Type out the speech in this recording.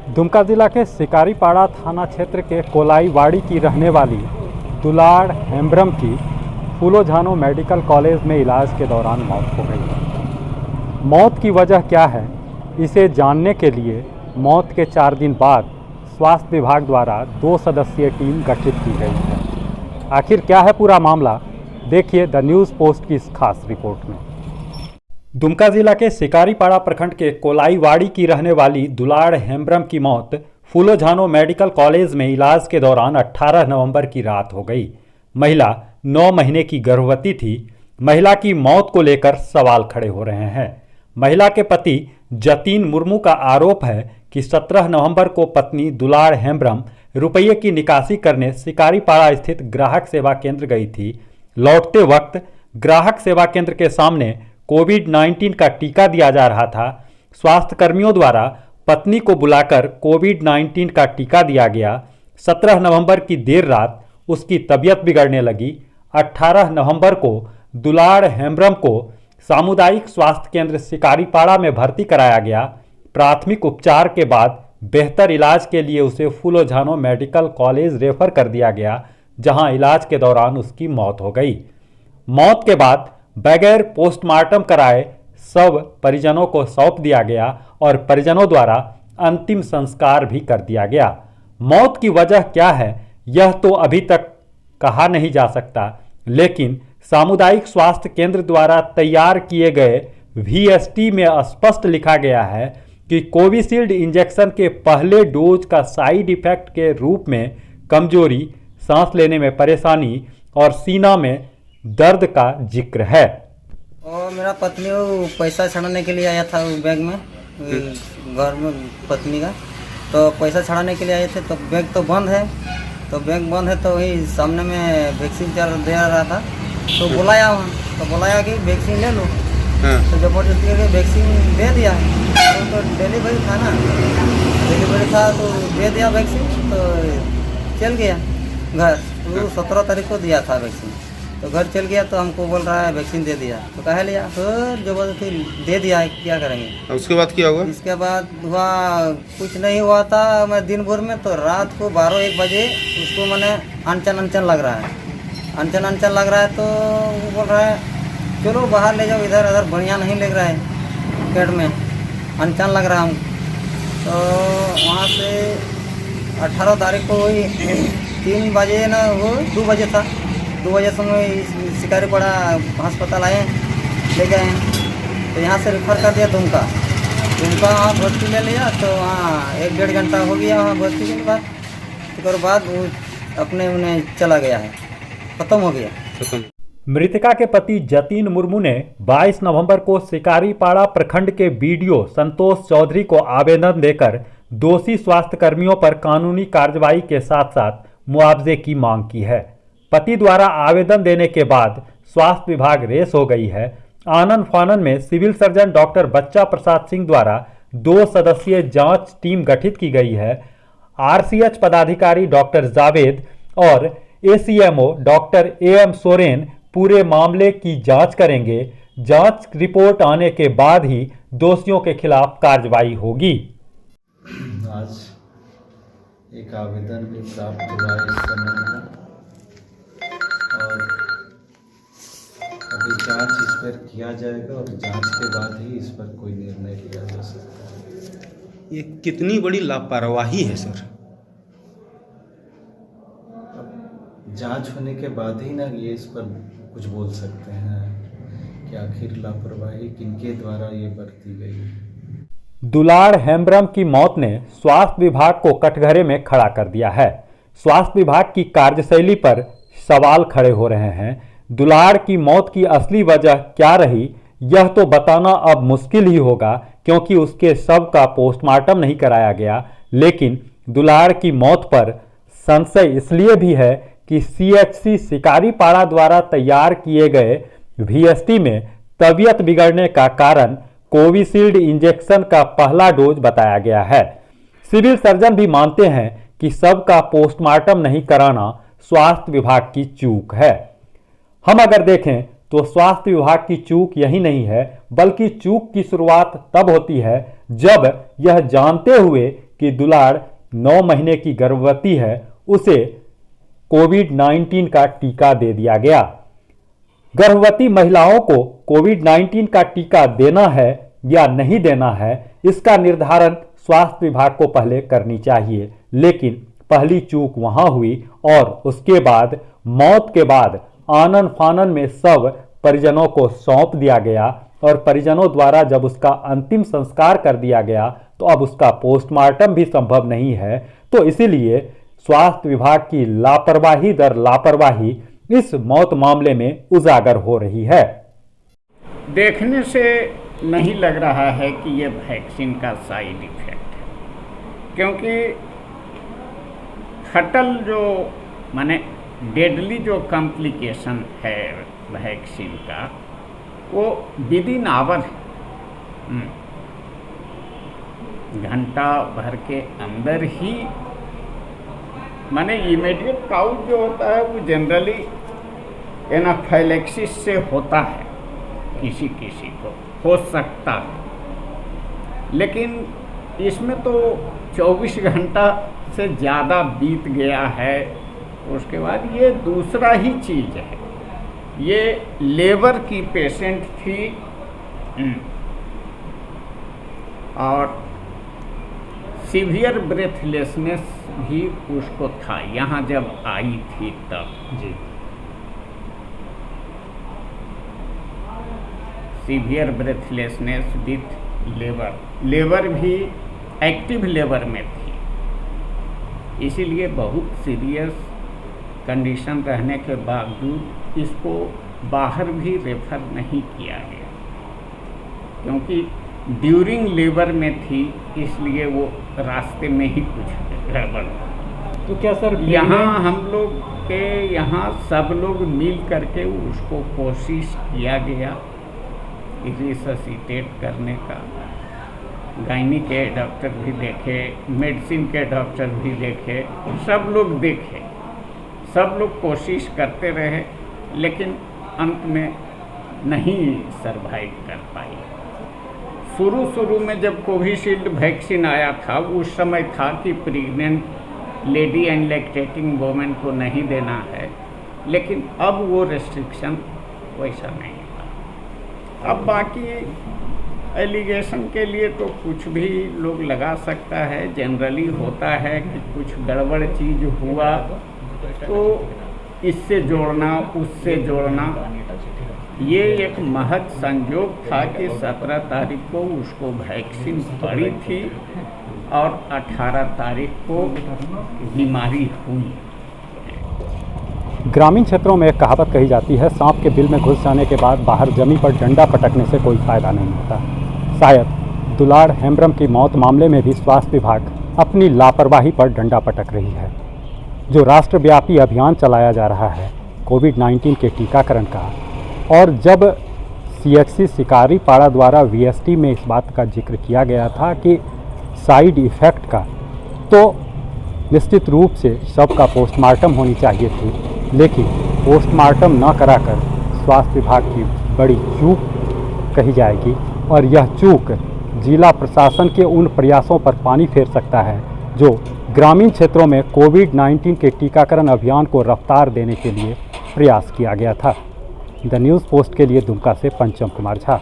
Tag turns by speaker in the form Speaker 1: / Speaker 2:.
Speaker 1: दुमका जिला के शिकारीपाड़ा थाना क्षेत्र के कोलाईवाड़ी की रहने वाली दुलाड़ हेम्ब्रम की फूलों मेडिकल कॉलेज में इलाज के दौरान मौत हो गई। मौत की वजह क्या है, इसे जानने के लिए मौत के 4 दिन बाद स्वास्थ्य विभाग द्वारा 2 सदस्यीय टीम गठित की गई है। आखिर क्या है पूरा मामला, देखिए द न्यूज़ पोस्ट की इस खास रिपोर्ट में। दुमका जिला के शिकारीपाड़ा प्रखंड के कोलाईवाड़ी की रहने वाली दुलाड़ हेम्ब्रम की मौत फूलों मेडिकल कॉलेज में इलाज के दौरान 18 नवंबर की रात हो गई। महिला 9 महीने की गर्भवती थी। महिला की मौत को लेकर सवाल खड़े हो रहे हैं। महिला के पति जतीन मुर्मू का आरोप है कि 17 नवंबर को पत्नी दुलाड़ हेम्ब्रम रुपये की निकासी करने शिकारीपाड़ा स्थित ग्राहक सेवा केंद्र गई थी। लौटते वक्त ग्राहक सेवा केंद्र के सामने कोविड-19 का टीका दिया जा रहा था। स्वास्थ्य कर्मियों द्वारा पत्नी को बुलाकर कोविड-19 का टीका दिया गया। 17 नवंबर की देर रात उसकी तबीयत बिगड़ने लगी। 18 नवंबर को दुलाड़ हेम्ब्रम को सामुदायिक स्वास्थ्य केंद्र शिकारीपाड़ा में भर्ती कराया गया। प्राथमिक उपचार के बाद बेहतर इलाज के लिए उसे फूलों मेडिकल कॉलेज रेफर कर दिया गया, जहां इलाज के दौरान उसकी मौत हो गई। मौत के बाद बगैर पोस्टमार्टम कराए शव परिजनों को सौंप दिया गया और परिजनों द्वारा अंतिम संस्कार भी कर दिया गया। मौत की वजह क्या है, यह तो अभी तक कहा नहीं जा सकता, लेकिन सामुदायिक स्वास्थ्य केंद्र द्वारा तैयार किए गए VST में स्पष्ट लिखा गया है कि कोविशील्ड इंजेक्शन के पहले डोज का साइड इफेक्ट के रूप में कमजोरी, सांस लेने में परेशानी और सीना में दर्द का जिक्र है।
Speaker 2: और मेरा पत्नी वो पैसा छड़ाने के लिए आया था बैग में, घर में पत्नी का तो पैसा छड़ाने के लिए आए थे। तो बैग तो बंद है, तो वही सामने में वैक्सीन दे रहा था। तो बुलाया वहाँ, तो बुलाया कि वैक्सीन ले लो। तो जबरदस्ती करके वैक्सीन दे दिया। तो डिलीवरी था ना, तो दे दिया वैक्सीन। तो चल गया घर। तो 17 तारीख को दिया था वैक्सीन, तो घर चल गया। तो हमको बोल रहा है वैक्सीन दे दिया, तो कह लिया तो जबरदस्ती दे दिया है, क्या करेंगे।
Speaker 3: उसके बाद क्या हुआ?
Speaker 2: इसके बाद हुआ कुछ नहीं हुआ था। मैं दिन भर में तो रात को 12-1 बजे उसको मैंने अनचन लग रहा है, अनचन लग रहा है। तो वो बोल रहा है चलो बाहर ले जाओ, इधर उधर बढ़िया नहीं लग रहा है, पेट में अनचन लग रहा हूँ। तो वहाँ से 18 तारीख को वही 3 बजे ना, वो 2 बजे था, 2 बजे समय शिकारीपाड़ा अस्पताल आए, ले गए। तो यहाँ से रेफर कर दिया दुमका वहाँ भर्ती ले लिया। तो वहाँ 1-1.5 घंटा हो गया वहाँ भर्ती के बाद। उसके बाद वो अपने उन्हें चला गया है, खत्म हो गया।
Speaker 1: मृतका के पति जतीन मुर्मू ने 22 नवंबर को शिकारीपाड़ा प्रखंड के BDO संतोष चौधरी को आवेदन देकर दोषी स्वास्थ्य कर्मियों पर कानूनी कार्रवाई के साथ साथ मुआवजे की मांग की है। पति द्वारा आवेदन देने के बाद स्वास्थ्य विभाग रेस हो गई है। आनन फानन में सिविल सर्जन डॉक्टर बच्चा प्रसाद सिंह द्वारा 2 सदस्यीय जांच टीम गठित की गई है। RCH पदाधिकारी डॉक्टर जावेद और ACMO डॉक्टर AM सोरेन पूरे मामले की जांच करेंगे। जांच रिपोर्ट आने के बाद ही दोषियों के खिलाफ कार्रवाई होगी।
Speaker 4: आज एक आवेदन भी प्राप्त हुआ है इस संबंध में, और अभी जांच इस पर किया जाएगा और जांच के बाद ही इस पर कोई निर्णय लिया जा सकता है।
Speaker 3: ये कितनी बड़ी लापरवाही है सर?
Speaker 4: जांच होने के बाद ही ना ये इस पर कुछ बोल सकते हैं कि आखिर लापरवाही किनके द्वारा ये बरती गई।
Speaker 1: दुलाड़ हेम्ब्रम की मौत ने स्वास्थ्य विभाग को कटघरे में खड़ा कर दिया है। स्वास्थ्य विभाग की कार्यशैली पर सवाल खड़े हो रहे हैं। दुलाड़ की मौत की असली वजह क्या रही, यह तो बताना अब मुश्किल ही होगा, क्योंकि उसके शव का पोस्टमार्टम नहीं कराया गया। लेकिन दुलाड़ की मौत पर संशय इसलिए भी है कि CHC शिकारीपाड़ा द्वारा तैयार किए गए VST में तबीयत बिगड़ने का कारण कोविशील्ड इंजेक्शन का पहला डोज बताया गया है। सिविल सर्जन भी मानते हैं कि शव का पोस्टमार्टम नहीं कराना स्वास्थ्य विभाग की चूक है। हम अगर देखें तो स्वास्थ्य विभाग की चूक यही नहीं है, बल्कि चूक की शुरुआत तब होती है जब यह जानते हुए कि दुलाड़ 9 महीने की गर्भवती है उसे कोविड-19 का टीका दे दिया गया। गर्भवती महिलाओं को कोविड-19 का टीका देना है या नहीं देना है, इसका निर्धारण स्वास्थ्य विभाग को पहले करनी चाहिए, लेकिन पहली चूक वहां हुई और उसके बाद मौत के बाद आनन फानन में सब परिजनों को सौंप दिया गया और परिजनों द्वारा जब उसका अंतिम संस्कार कर दिया गया तो अब उसका पोस्टमार्टम भी संभव नहीं है। तो इसीलिए स्वास्थ्य विभाग की लापरवाही दर लापरवाही इस मौत मामले में उजागर हो रही है।
Speaker 5: देखने से नहीं लग रहा है कि ये वैक्सीन का साइड इफेक्ट है, क्योंकि फटल जो माने डेडली जो कॉम्प्लिकेशन है वैक्सीन का वो विद इन आवर है, घंटा भर के अंदर ही माने इमीडिएट काउट जो होता है वो जनरली एनाफाइलेक्सिस से होता है, किसी किसी को हो सकता है, लेकिन इसमें तो 24 घंटा से ज़्यादा बीत गया है। उसके बाद ये दूसरा ही चीज़ है, ये लेबर की पेशेंट थी और सीवियर ब्रेथलेसनेस भी उसको था यहाँ जब आई थी तब।
Speaker 1: जी,
Speaker 5: सीवियर ब्रेथलेसनेस विथ लेबर भी एक्टिव लेबर में थी, इसीलिए बहुत सीरियस कंडीशन रहने के बावजूद इसको बाहर भी रेफर नहीं किया गया, क्योंकि ड्यूरिंग लेबर में थी, इसलिए वो रास्ते में ही कुछ गड़बड़।
Speaker 1: तो क्या सर
Speaker 5: यहाँ हम लोग के यहाँ सब लोग मिल करके उसको कोशिश किया गया रिससिटेट करने का, गायनी के डॉक्टर भी देखे, मेडिसिन के डॉक्टर भी देखे, सब लोग देखे, सब लोग कोशिश करते रहे, लेकिन अंत में नहीं सरवाइव कर पाई। शुरू में जब कोविशील्ड वैक्सीन आया था उस समय था कि pregnant lady and lactating women को नहीं देना है, लेकिन अब वो रेस्ट्रिक्शन वैसा नहीं था। अब बाकी एलिगेशन के लिए तो कुछ भी लोग लगा सकता है, जनरली होता है कि कुछ गड़बड़ चीज़ हुआ तो इससे जोड़ना उससे जोड़ना। ये एक महज संयोग था कि 17 तारीख को उसको वैक्सीन पड़ी थी और 18 तारीख को बीमारी हुई।
Speaker 1: ग्रामीण क्षेत्रों में एक कहावत कही जाती है, सांप के बिल में घुस जाने के बाद बाहर जमी पर डंडा पटकने से कोई फायदा नहीं होता। शायद दुलाड़ हेम्ब्रम की मौत मामले में भी स्वास्थ्य विभाग अपनी लापरवाही पर डंडा पटक रही है। जो राष्ट्रव्यापी अभियान चलाया जा रहा है कोविड-19 के टीकाकरण का, और जब CHC शिकारी पाड़ा द्वारा VST में इस बात का जिक्र किया गया था कि साइड इफ़ेक्ट का, तो निश्चित रूप से शव का पोस्टमार्टम होनी चाहिए थी, लेकिन पोस्टमार्टम न कराकर स्वास्थ्य विभाग की बड़ी चूक कही जाएगी और यह चूक जिला प्रशासन के उन प्रयासों पर पानी फेर सकता है जो ग्रामीण क्षेत्रों में कोविड-19 के टीकाकरण अभियान को रफ्तार देने के लिए प्रयास किया गया था। द न्यूज़ पोस्ट के लिए दुमका से पंचम कुमार झा।